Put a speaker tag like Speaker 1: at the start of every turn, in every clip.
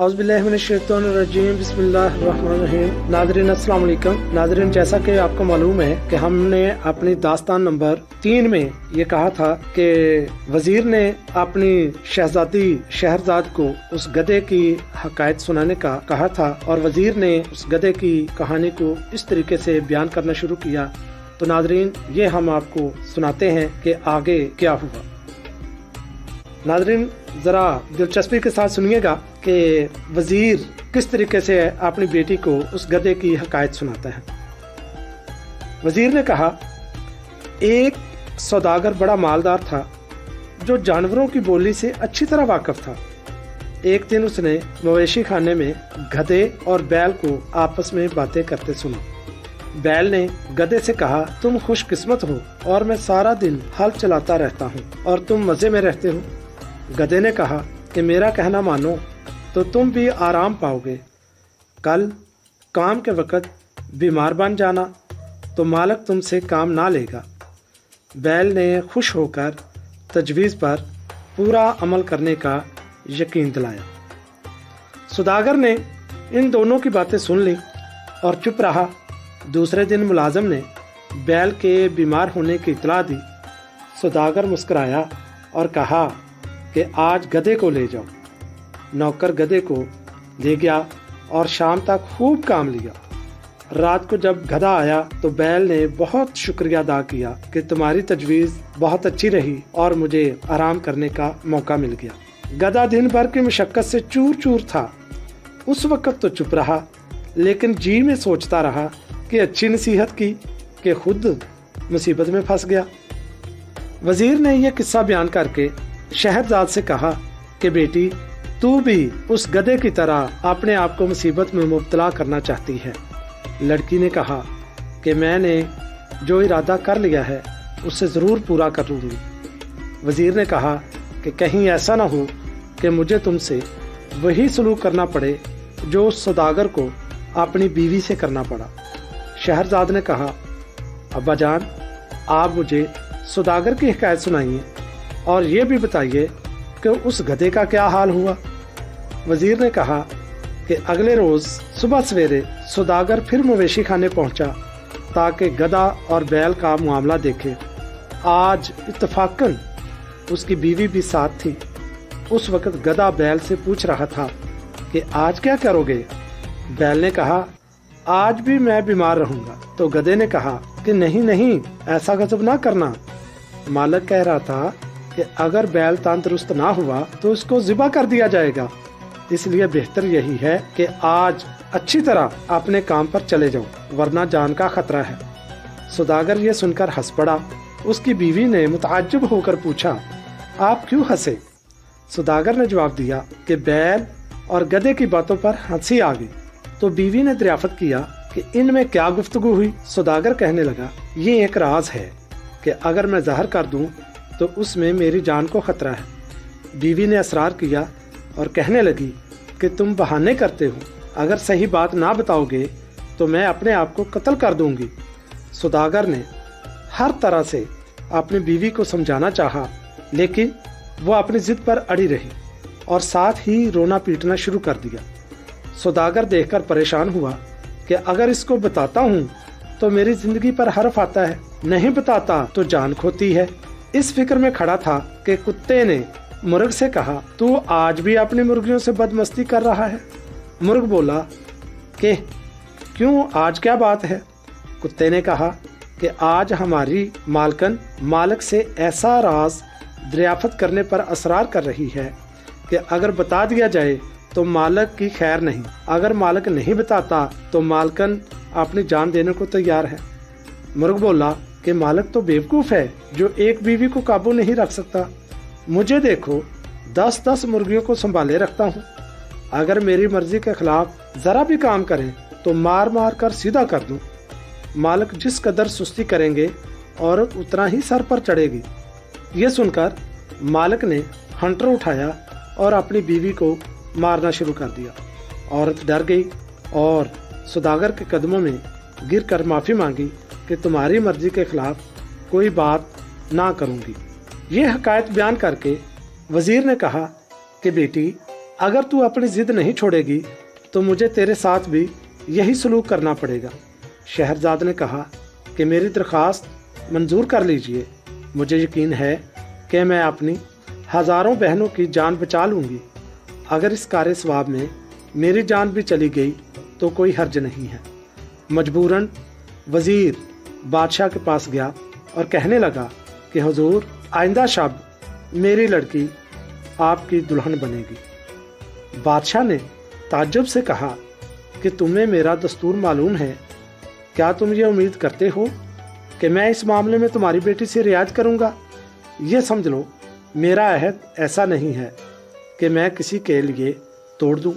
Speaker 1: औज़ुबिल्लाहिमिनश्शैतानिर्रजीम बिस्मिल्लाहिर्रहमानिर्रहीम। नाज़रीन अस्सलाम वालेकुम। नाज़रीन, जैसा कि आपको मालूम है कि हमने अपनी दास्तान नंबर 3 में ये कहा था कि वजीर ने अपनी शहजादी शहरजाद को उस गधे की हकायत सुनाने का कहा था और वजीर ने उस गधे की कहानी को इस तरीके से बयान करना शुरू किया। तो नाज़रीन, ये हम आपको सुनाते हैं कि आगे क्या हुआ। नाज़रीन, जरा दिलचस्पी के साथ सुनिएगा कि वजीर किस तरीके से अपनी बेटी को उस गधे की हकायत सुनाता है। वजीर ने कहा, एक सौदागर बड़ा मालदार था जो जानवरों की बोली से अच्छी तरह वाकिफ था। एक दिन उसने मवेशी खाने में गधे और बैल को आपस में बातें करते सुना। बैल ने गधे से कहा, तुम खुशकिस्मत हो और मैं सारा दिन हल चलाता रहता हूँ और तुम मजे में रहते हो। गधे ने कहा कि मेरा कहना मानो तो तुम भी आराम पाओगे। कल काम के वक़्त बीमार बन जाना तो मालिक तुमसे काम ना लेगा। बैल ने खुश होकर तजवीज़ पर पूरा अमल करने का यकीन दिलाया। सौदागर ने इन दोनों की बातें सुन ली और चुप रहा। दूसरे दिन मुलाजिम ने बैल के बीमार होने की इत्तला दी। सौदागर मुस्कुराया और कहा कि आज गधे को ले जाओ। नौकर गधे को ले गया और शाम तक खूब काम लिया। रात को जब गधा आया तो बैल ने बहुत शुक्रिया अदा किया कि तुम्हारी तजवीज़ बहुत अच्छी रही और मुझे आराम करने का मौका मिल गया। गधा दिन भर की मशक्क़त से चूर चूर था। उस वक़्त तो चुप रहा, लेकिन जी में सोचता रहा कि अच्छी नसीहत की कि खुद मुसीबत में फंस गया। वजीर ने यह किस्सा बयान करके शहरजाद से कहा कि बेटी, तू भी उस गधे की तरह अपने आप को मुसीबत में मुब्तला करना चाहती है। लड़की ने कहा कि मैंने जो इरादा कर लिया है उसे ज़रूर पूरा कर लूँगी। वजीर ने कहा कि कहीं ऐसा ना हो कि मुझे तुमसे वही सलूक करना पड़े जो उस सौदागर को अपनी बीवी से करना पड़ा। शहरजाद ने कहा, अब्बा जान, आप मुझे सौदागर की हिकायत सुनाइए और ये भी बताइए कि उस गधे का क्या हाल हुआ। वजीर ने कहा कि अगले रोज़ सुबह सवेरे सौदागर फिर मवेशी खाने पहुंचा ताकि गधा और बैल का मामला देखे। आज इत्तफाकन उसकी बीवी भी साथ थी। उस वक़्त गधा बैल से पूछ रहा था कि आज क्या करोगे। बैल ने कहा, आज भी मैं बीमार रहूंगा। तो गधे ने कहा कि नहीं नहीं, ऐसा गजब ना करना। मालिक कह रहा था कि अगर बैल तंदुरुस्त ना हुआ तो उसको ज़िबा कर दिया जाएगा, इसलिए बेहतर यही है कि आज अच्छी तरह अपने काम पर चले जाओ, वरना जान का खतरा है। सौदागर ये सुनकर हंस पड़ा। उसकी बीवी ने मुताज्जिब होकर पूछा, आप क्यों हंसे? सौदागर ने जवाब दिया कि बैल और गधे की बातों पर हंसी आ गई। तो बीवी ने दरियाफ्त किया कि इनमें क्या गुफ्तगू हुई। सौदागर कहने लगा, ये एक राज है कि अगर मैं ज़हर कर दूं तो उसमें मेरी जान को खतरा है। बीवी ने असरार किया और कहने लगी कि तुम बहाने करते हो, अगर सही बात ना बताओगे तो मैं अपने आप को कत्ल कर दूंगी। सौदागर ने हर तरह से अपनी बीवी को समझाना चाहा, लेकिन वो अपनी जिद पर अड़ी रही और साथ ही रोना पीटना शुरू कर दिया। सौदागर देखकर परेशान हुआ कि अगर इसको बताता हूँ तो मेरी जिंदगी पर हर्फ आता है, नहीं बताता तो जान खोती है। इस फिक्र में खड़ा था कि कुत्ते ने मुर्ग से कहा, तू आज भी अपनी मुर्गियों से बदमस्ती कर रहा है। मुर्ग बोला कि क्यों, आज क्या बात है? कुत्ते ने कहा कि आज हमारी मालकन मालिक से ऐसा राज दरियाफ्त करने पर असरार कर रही है कि अगर बता दिया जाए तो मालिक की खैर नहीं, अगर मालिक नहीं बताता तो मालकन अपनी जान देने को तैयार है। मुर्ग बोला कि मालिक तो बेवकूफ़ है जो एक बीवी को काबू नहीं रख सकता। मुझे देखो, 10-10 मुर्गियों को संभाले रखता हूँ। अगर मेरी मर्जी के खिलाफ ज़रा भी काम करें तो मार मार कर सीधा कर दूँ। मालिक जिस कदर सुस्ती करेंगे और उतना ही सर पर चढ़ेगी। ये सुनकर मालिक ने हंटर उठाया और अपनी बीवी को मारना शुरू कर दिया। औरत डर गई और सौदागर के कदमों में गिर कर माफ़ी मांगी कि तुम्हारी मर्जी के खिलाफ कोई बात ना करूँगी। ये हकायत बयान करके वजीर ने कहा कि बेटी, अगर तू अपनी जिद नहीं छोड़ेगी तो मुझे तेरे साथ भी यही सलूक करना पड़ेगा। शहरजाद ने कहा कि मेरी दरख्वास्त मंजूर कर लीजिए, मुझे यकीन है कि मैं अपनी हज़ारों बहनों की जान बचा लूँगी। अगर इस कार्य सवाब में मेरी जान भी चली गई तो कोई हर्ज नहीं है। मजबूरन वज़ीर बादशाह के पास गया और कहने लगा कि हुजूर, आइंदा शब मेरी लड़की आपकी दुल्हन बनेगी। बादशाह ने ताज्जुब से कहा कि तुम्हें मेरा दस्तूर मालूम है, क्या तुम ये उम्मीद करते हो कि मैं इस मामले में तुम्हारी बेटी से रियायत करूँगा? ये समझ लो मेरा अहद ऐसा नहीं है कि मैं किसी के लिए तोड़ दूँ।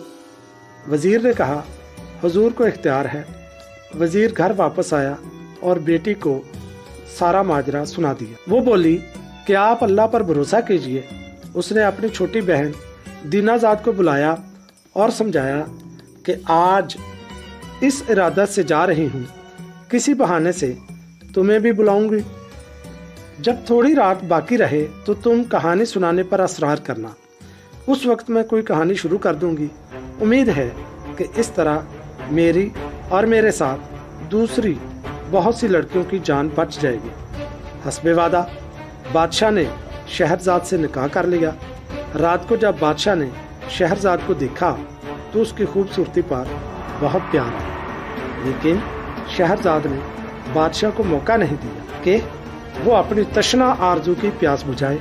Speaker 1: वज़ीर ने कहा, हुजूर को इख्तियार है। वज़ीर घर वापस आया और बेटी को सारा माजरा सुना दिया। वो बोली कि आप अल्लाह पर भरोसा कीजिए। उसने अपनी छोटी बहन दीनाज़ाद को बुलाया और समझाया कि आज इस इरादत से जा रही हूँ, किसी बहाने से तुम्हें भी बुलाऊंगी। जब थोड़ी रात बाकी रहे तो तुम कहानी सुनाने पर असरार करना। उस वक्त मैं कोई कहानी शुरू कर दूंगी। उम्मीद है कि इस तरह मेरी और मेरे साथ दूसरी बहुत सी लड़कियों की जान बच जाएगी। हस्बे वादा बादशाह ने शहरजाद से निकाह कर लिया। रात को जब बादशाह ने शहरजाद को देखा तो उसकी खूबसूरती पर बहुत प्यार था, लेकिन शहरजाद ने बादशाह को मौका नहीं दिया कि वो अपनी तशना आरजू की प्यास बुझाए,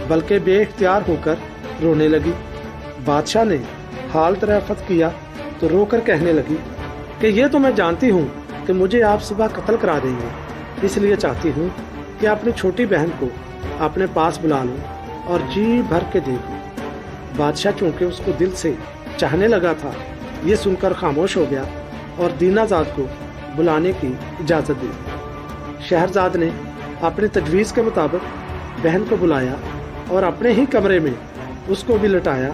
Speaker 1: बल्कि बेइख्तियार होकर रोने लगी। बादशाह ने हाल तरफत किया तो रोकर कहने लगी कि ये तो मैं जानती हूँ कि मुझे आप सुबह कत्ल करा देंगे, इसलिए चाहती हूँ कि अपनी छोटी बहन को अपने पास बुला लूँ और जी भर के देखूँ। बादशाह चूंकि उसको दिल से चाहने लगा था, ये सुनकर खामोश हो गया और दीनाज़ाद को बुलाने की इजाज़त दी। शहरजाद ने अपनी तजवीज़ के मुताबिक बहन को बुलाया और अपने ही कमरे में उसको भी लटाया।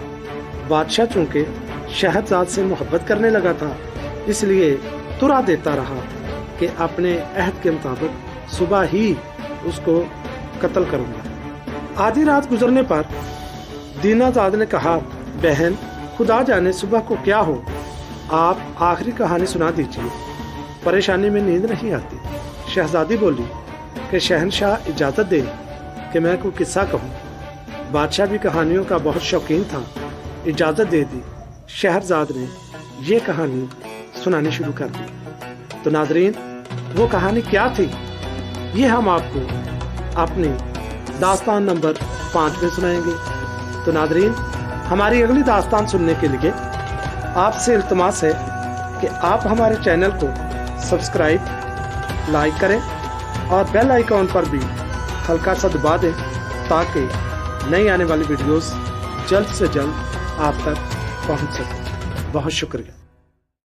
Speaker 1: बादशाह चूंकि शहरजाद से मोहब्बत करने लगा था, इसलिए तुरा देता रहा कि अपने अहद के मुताबिक सुबह ही उसको कत्ल करूँगा। आधी रात गुजरने पर दीनाज़ाद ने कहा, बहन, खुदा जाने सुबह को क्या हो, आप आखिरी कहानी सुना दीजिए, परेशानी में नींद नहीं आती। शहजादी बोली कि शहनशाह इजाज़त दे कि मैं कोई किस्सा कहूँ। बादशाह भी कहानियों का बहुत शौकीन था, इजाज़त दे दी। शहरजाद ने ये कहानी सुनानी शुरू कर दी। तो नाज़रीन, वो कहानी क्या थी, ये हम आपको अपनी दास्तान नंबर 5 में सुनाएंगे। तो नाज़रीन, हमारी अगली दास्तान सुनने के लिए आपसे इल्तमास है कि आप हमारे चैनल को सब्सक्राइब, लाइक करें और बेल आइकॉन पर भी हल्का सा दबा दें ताकि नई आने वाली वीडियोस जल्द से जल्द आप तक पहुंच सके। बहुत शुक्रिया।